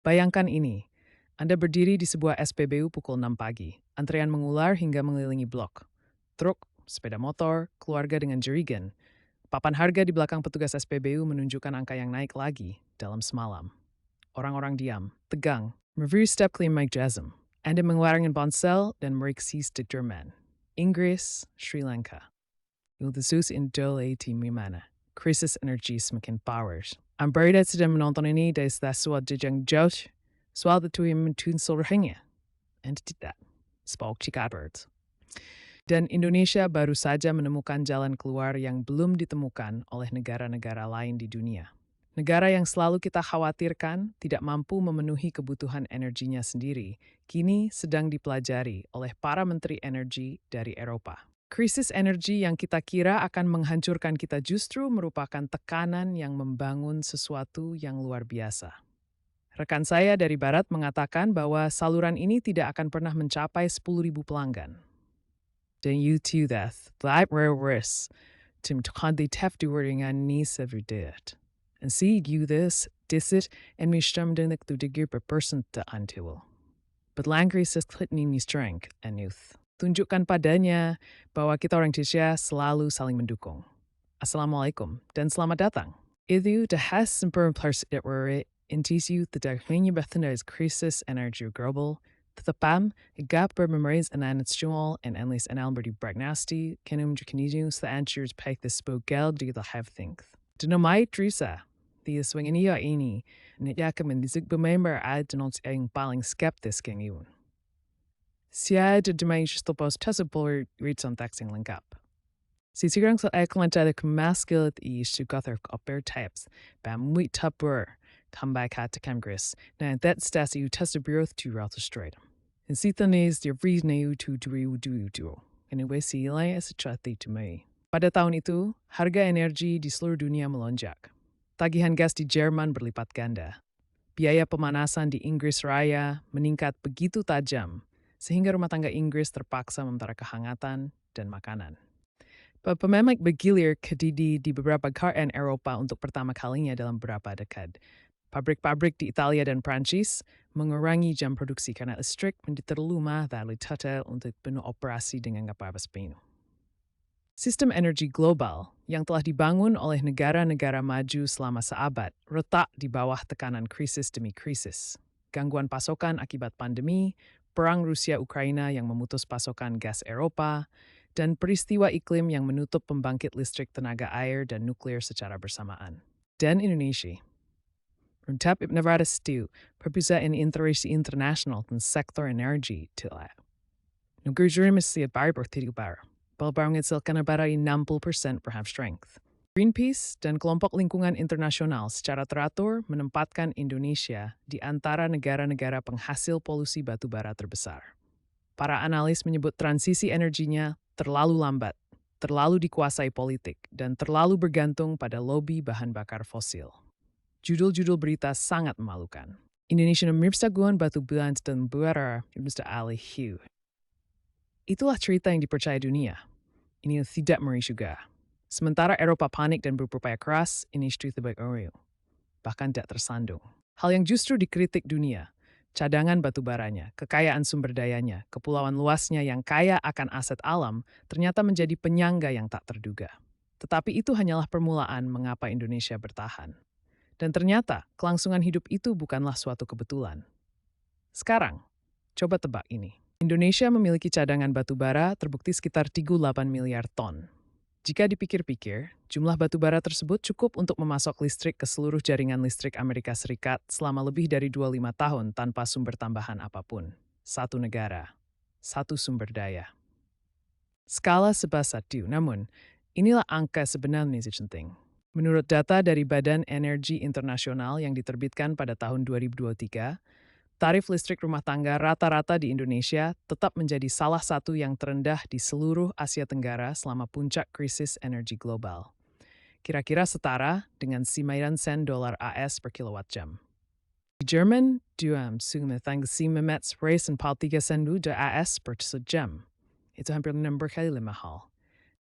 Bayangkan ini, Anda berdiri di sebuah SPBU pukul 6 pagi. Antrean mengular hingga mengelilingi blok. Truk, sepeda motor, keluarga dengan jerigen. Papan harga di belakang petugas SPBU menunjukkan angka yang naik lagi dalam semalam. Orang-orang diam, tegang, review step clean Mike Jasm. Anda mengeluarkan ponsel dan mereksi stick Jerman. Inggris, Sri Lanka. Ildesus Indole Timimana. Krisis energi semakin powers. Ang berita sedang menonton ini dari stasiun jejang jauh, soal itu yang mentunsel rahingnya. And tidak. Spoke Chicago. Dan Indonesia baru saja menemukan jalan keluar yang belum ditemukan oleh negara-negara lain di dunia. Negara yang selalu kita khawatirkan tidak mampu memenuhi kebutuhan energinya sendiri, kini sedang dipelajari oleh para menteri energi dari Eropa. Krisis energi yang kita kira akan menghancurkan kita justru merupakan tekanan yang membangun sesuatu yang luar biasa. Rekan saya dari Barat mengatakan bahwa saluran ini tidak akan pernah mencapai 10.000 pelanggan. Dan you too that, that rare risk, to the teft dengan ni severdet. And see you this, it, and me stumden to digir per person to antual. But langri says klitni ni strength and youth. Tunjukkan padanya bahwa kita orang Indonesia selalu saling mendukung. Assalamualaikum dan selamat datang. Itu dahas sempurna plus itwere intisiu tedakhinya bethendas krisis energi global, tetapam igap bermemories ananastual and endless analberti bragnasti kenum jukiniju the answers pek the spogel di the have think. Denomai trisa, the swing ini, nitjaka mendizig bemember ad denotes ang paling skeptis keng yun. Siya de demais stopos tesapol reads on taxing link up. Si sigrang sa eklantadik masculit I sugather upper types, bam muy tupper, come back hat to Congress, na that stasi u tesabirth to route the straight. And si thanes the reason you to do. Anyway, si ilay as a chati to me. Pada tahun itu, harga energi di seluruh dunia melonjak. Tagihan gas di Jerman berlipat ganda. Biaya pemanasan di Inggris Raya meningkat begitu tajam, sehingga rumah tangga Inggris terpaksa meminta kehangatan dan makanan. Pememik bergilir kedidi di beberapa KRN Eropa untuk pertama kalinya dalam beberapa dekade. Pabrik-pabrik di Italia dan Prancis mengurangi jam produksi karena listrik menjadi terlalu mahal total untuk penuh operasi dengan kapal penuh. Sistem energi global yang telah dibangun oleh negara-negara maju selama seabad retak di bawah tekanan krisis demi krisis. Gangguan pasokan akibat pandemi, perang Rusia-Ukraina yang memutus pasokan gas Eropa, dan peristiwa iklim yang menutup pembangkit listrik tenaga air dan nuklir secara bersamaan. Dan Indonesia. Runtap Ibnavada Stew, perbezaan interaksi internasional dan sektor energi telah. Negeri Jurimis siap bayar bertiga Balbarang itself kan nabarai 60% per half strength. Greenpeace dan kelompok lingkungan internasional secara teratur menempatkan Indonesia di antara negara-negara penghasil polusi batu bara terbesar. Para analis menyebut transisi energinya terlalu lambat, terlalu dikuasai politik, dan terlalu bergantung pada lobi bahan bakar fosil. Judul-judul berita sangat memalukan. Indonesia memirsaguan batu bara dan bara Mr. Ali Hugh. Itulah cerita yang dipercaya dunia. Ini tidak meri juga. Sementara Eropa panik dan berupaya keras, ini cerita baik Oreo. Bahkan tidak tersandung. Hal yang justru dikritik dunia, cadangan batu baranya, kekayaan sumber dayanya, kepulauan luasnya yang kaya akan aset alam, ternyata menjadi penyangga yang tak terduga. Tetapi itu hanyalah permulaan mengapa Indonesia bertahan. Dan ternyata, kelangsungan hidup itu bukanlah suatu kebetulan. Sekarang, coba tebak ini. Indonesia memiliki cadangan batu bara terbukti sekitar 38 miliar ton. Jika dipikir-pikir, jumlah batu bara tersebut cukup untuk memasok listrik ke seluruh jaringan listrik Amerika Serikat selama lebih dari 25 tahun tanpa sumber tambahan apapun. Satu negara, satu sumber daya. Skala sebesar itu, namun, inilah angka sebenarnya yang penting. Menurut data dari Badan Energi Internasional yang diterbitkan pada tahun 2023, tarif listrik rumah tangga rata-rata di Indonesia tetap menjadi salah satu yang terendah di seluruh Asia Tenggara selama puncak krisis energi global. Kira-kira setara dengan 9 sen dolar AS per kilowatt jam. Di Jerman, mets race and 3 sen AS per jam. Itu hampir 6 kali lebih mahal.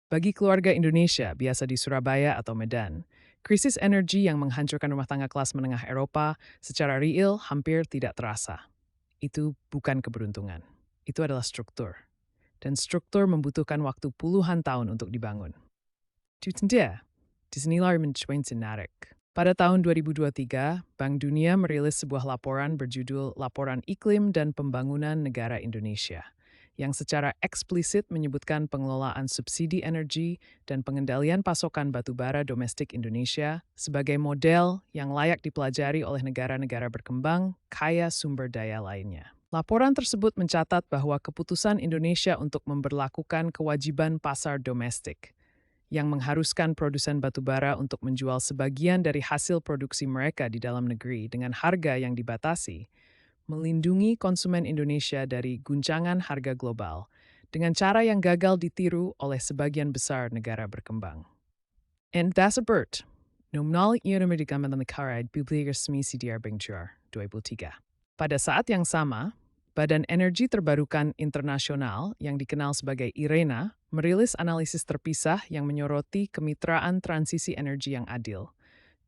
Bagi keluarga Indonesia biasa di Surabaya atau Medan, Krisis energi yang menghancurkan rumah tangga kelas menengah Eropa secara real hampir tidak terasa. Itu bukan keberuntungan. Itu adalah struktur. Dan struktur membutuhkan waktu puluhan tahun untuk dibangun. Itu dia. Disinilah menarik. Pada tahun 2023, Bank Dunia merilis sebuah laporan berjudul Laporan Iklim dan Pembangunan Negara Indonesia, yang secara eksplisit menyebutkan pengelolaan subsidi energi dan pengendalian pasokan batubara domestik Indonesia sebagai model yang layak dipelajari oleh negara-negara berkembang kaya sumber daya lainnya. Laporan tersebut mencatat bahwa keputusan Indonesia untuk memberlakukan kewajiban pasar domestik yang mengharuskan produsen batubara untuk menjual sebagian dari hasil produksi mereka di dalam negeri dengan harga yang dibatasi, melindungi konsumen Indonesia dari guncangan harga global dengan cara yang gagal ditiru oleh sebagian besar negara berkembang. En dasabert, nominal Amerika negara publik resmi CDR Bengcuar 2003. Pada saat yang sama, Badan Energi Terbarukan Internasional yang dikenal sebagai IRENA merilis analisis terpisah yang menyoroti kemitraan transisi energi yang adil,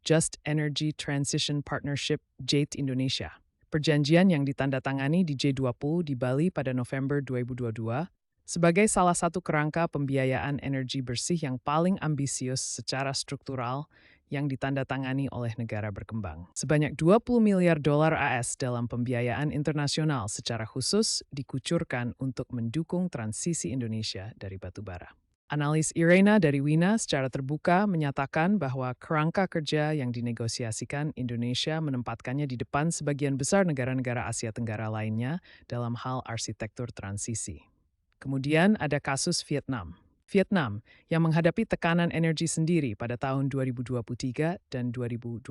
Just Energy Transition Partnership JET Indonesia. Perjanjian yang ditandatangani di G20 di Bali pada November 2022 sebagai salah satu kerangka pembiayaan energi bersih yang paling ambisius secara struktural yang ditandatangani oleh negara berkembang. Sebanyak 20 miliar dolar AS dalam pembiayaan internasional secara khusus dikucurkan untuk mendukung transisi Indonesia dari batubara. Analis Irena dari Wina secara terbuka menyatakan bahwa kerangka kerja yang dinegosiasikan Indonesia menempatkannya di depan sebagian besar negara-negara Asia Tenggara lainnya dalam hal arsitektur transisi. Kemudian ada kasus Vietnam. Vietnam yang menghadapi tekanan energi sendiri pada tahun 2023 dan 2024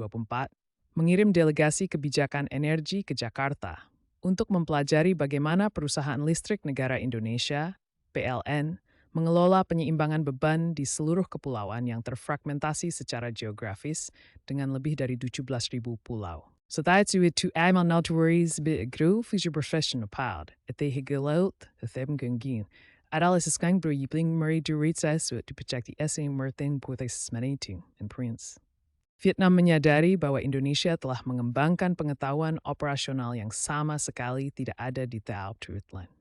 mengirim delegasi kebijakan energi ke Jakarta untuk mempelajari bagaimana perusahaan listrik negara Indonesia, PLN, mengelola penyeimbangan beban di seluruh kepulauan yang terfragmentasi secara geografis dengan lebih dari 17.000 pulau. Setelah itu aiman nautuaris beagru future professional pound, ete higelaut, etheb gengin. Adalah sesuatu beribling meri duritsa suat dipercakti ese merten putus maniting and prince. Vietnam menyadari bahwa Indonesia telah mengembangkan pengetahuan operasional yang sama sekali tidak ada di Tao Truthland.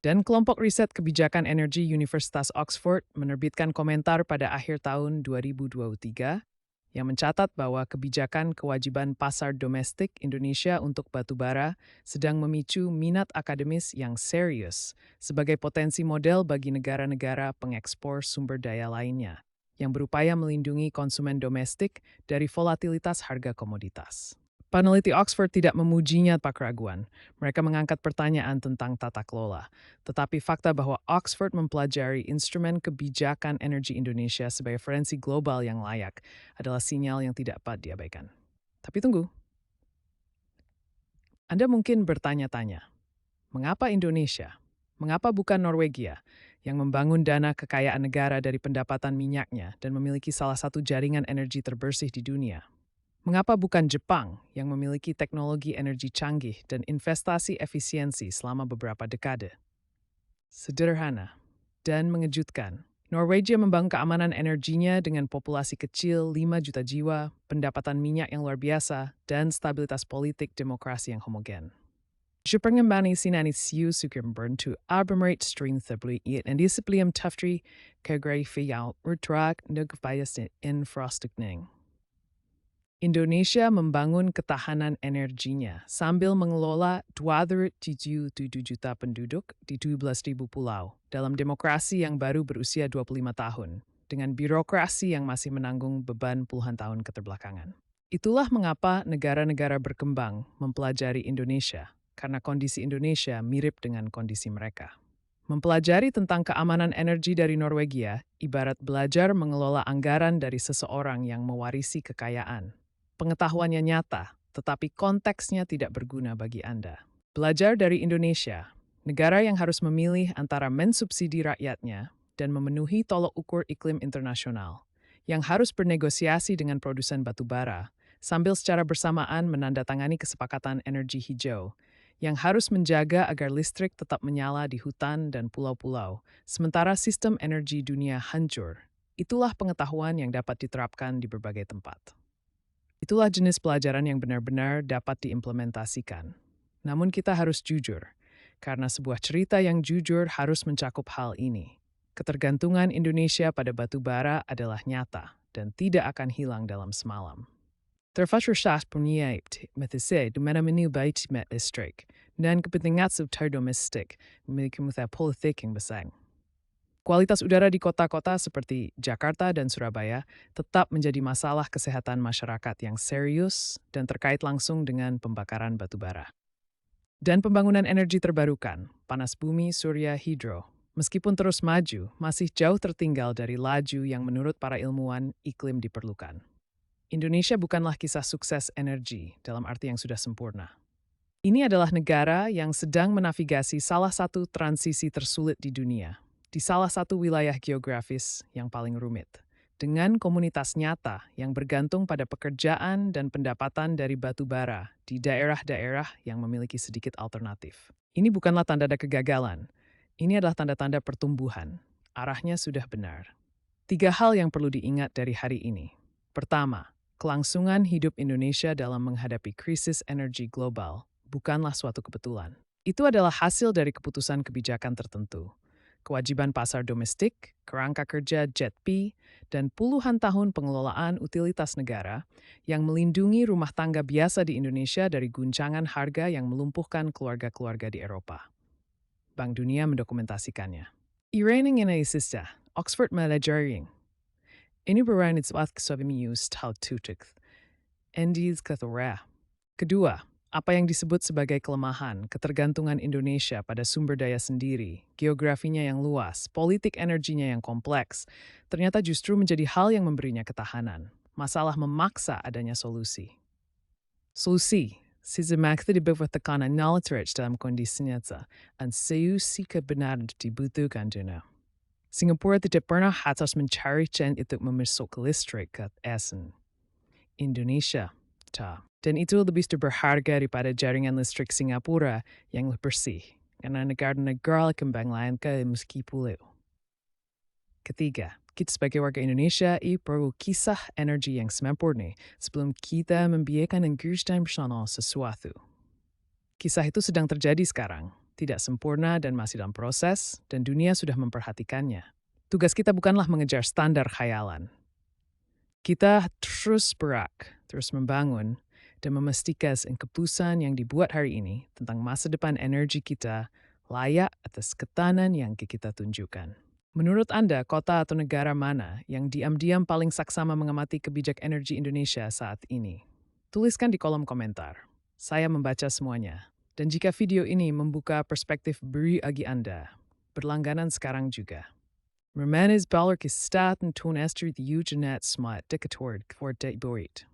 Dan kelompok riset kebijakan energi Universitas Oxford menerbitkan komentar pada akhir tahun 2023 yang mencatat bahwa kebijakan kewajiban pasar domestik Indonesia untuk batubara sedang memicu minat akademis yang serius sebagai potensi model bagi negara-negara pengekspor sumber daya lainnya yang berupaya melindungi konsumen domestik dari volatilitas harga komoditas. Peneliti Oxford tidak memujinya tanpa keraguan. Mereka mengangkat pertanyaan tentang tata kelola. Tetapi fakta bahwa Oxford mempelajari instrumen kebijakan energi Indonesia sebagai referensi global yang layak adalah sinyal yang tidak dapat diabaikan. Tapi tunggu. Anda mungkin bertanya-tanya, mengapa Indonesia? Mengapa bukan Norwegia yang membangun dana kekayaan negara dari pendapatan minyaknya dan memiliki salah satu jaringan energi terbersih di dunia? Mengapa bukan Jepang yang memiliki teknologi energi canggih dan investasi efisiensi selama beberapa dekade? Sederhana dan mengejutkan. Norwegia membangun keamanan energinya dengan populasi kecil 5 juta jiwa, pendapatan minyak yang luar biasa, dan stabilitas politik demokrasi yang homogen. Jepang membani sinani siu sukim burn to arbomerate string thabli it and disiplium tuftri kagrafi out urtrak nugvayas infrastruktur. Indonesia membangun ketahanan energinya sambil mengelola 277 juta penduduk di 12.000 pulau dalam demokrasi yang baru berusia 25 tahun dengan birokrasi yang masih menanggung beban puluhan tahun keterbelakangan. Itulah mengapa negara-negara berkembang mempelajari Indonesia karena kondisi Indonesia mirip dengan kondisi mereka. Mempelajari tentang keamanan energi dari Norwegia ibarat belajar mengelola anggaran dari seseorang yang mewarisi kekayaan. Pengetahuannya nyata, tetapi konteksnya tidak berguna bagi Anda. Belajar dari Indonesia, negara yang harus memilih antara mensubsidi rakyatnya dan memenuhi tolok ukur iklim internasional, yang harus bernegosiasi dengan produsen batubara, sambil secara bersamaan menandatangani kesepakatan energi hijau, yang harus menjaga agar listrik tetap menyala di hutan dan pulau-pulau, sementara sistem energi dunia hancur Itulah pengetahuan yang dapat diterapkan di berbagai tempat. Itulah jenis pelajaran yang benar-benar dapat diimplementasikan. Namun kita harus jujur, karena sebuah cerita yang jujur harus mencakup hal ini. Ketergantungan Indonesia pada batu bara adalah nyata dan tidak akan hilang dalam semalam. Terfasyarsas puniait metese di mana menu bait met listrik dan kepentingan subtar domestik memiliki muta politik yang besar. Kualitas udara di kota-kota seperti Jakarta dan Surabaya tetap menjadi masalah kesehatan masyarakat yang serius dan terkait langsung dengan pembakaran batu bara. Dan pembangunan energi terbarukan, panas bumi, surya, hidro, meskipun terus maju, masih jauh tertinggal dari laju yang menurut para ilmuwan iklim diperlukan. Indonesia bukanlah kisah sukses energi dalam arti yang sudah sempurna. Ini adalah negara yang sedang menavigasi salah satu transisi tersulit di dunia, di salah satu wilayah geografis yang paling rumit, dengan komunitas nyata yang bergantung pada pekerjaan dan pendapatan dari batu bara di daerah-daerah yang memiliki sedikit alternatif. Ini bukanlah tanda-tanda kegagalan, ini adalah tanda-tanda pertumbuhan. Arahnya sudah benar. 3 hal yang perlu diingat dari hari ini. Pertama, kelangsungan hidup Indonesia dalam menghadapi krisis energi global bukanlah suatu kebetulan. Itu adalah hasil dari keputusan kebijakan tertentu, kewajiban pasar domestik, kerangka kerja JETP, dan puluhan tahun pengelolaan utilitas negara yang melindungi rumah tangga biasa di Indonesia dari guncangan harga yang melumpuhkan keluarga-keluarga di Eropa. Bank Dunia mendokumentasikannya. Iraining Indonesia, Oxford Managering. Ini berani sebuah kesobimus tal tutuk. Endis kathora. Kedua, apa yang disebut sebagai kelemahan, ketergantungan Indonesia pada sumber daya sendiri, geografinya yang luas, politik energinya yang kompleks, ternyata justru menjadi hal yang memberinya ketahanan. Masalah memaksa adanya solusi. Solusi, sistematik dibuat tekanan knowledge dalam kondisi nyata, dan solusi kebenaran dibutuhkan dunia. Singapura tidak pernah harus mencari cara untuk memasuk listrik ke ASEAN. Indonesia, tak. Dan itu lebih berharga daripada jaringan listrik Singapura yang bersih, karena negara-negara kembang lain ke meskipun. Ketiga, kita sebagai warga Indonesia perlu kisah energi yang sempurna sebelum kita membiarkan dan bersama sesuatu. Kisah itu sedang terjadi sekarang, tidak sempurna dan masih dalam proses, dan dunia sudah memperhatikannya. Tugas kita bukanlah mengejar standar khayalan. Kita terus berak, terus membangun, dan memastikan keputusan yang dibuat hari ini tentang masa depan energi kita layak atas ketahanan yang kita tunjukkan. Menurut Anda, kota atau negara mana yang diam-diam paling saksama mengamati kebijakan energi Indonesia saat ini? Tuliskan di kolom komentar. Saya membaca semuanya. Dan jika video ini membuka perspektif baru bagi Anda, berlangganan sekarang juga. Mermanis balar kistat and ton estri the eugenet smart dictator for date borit.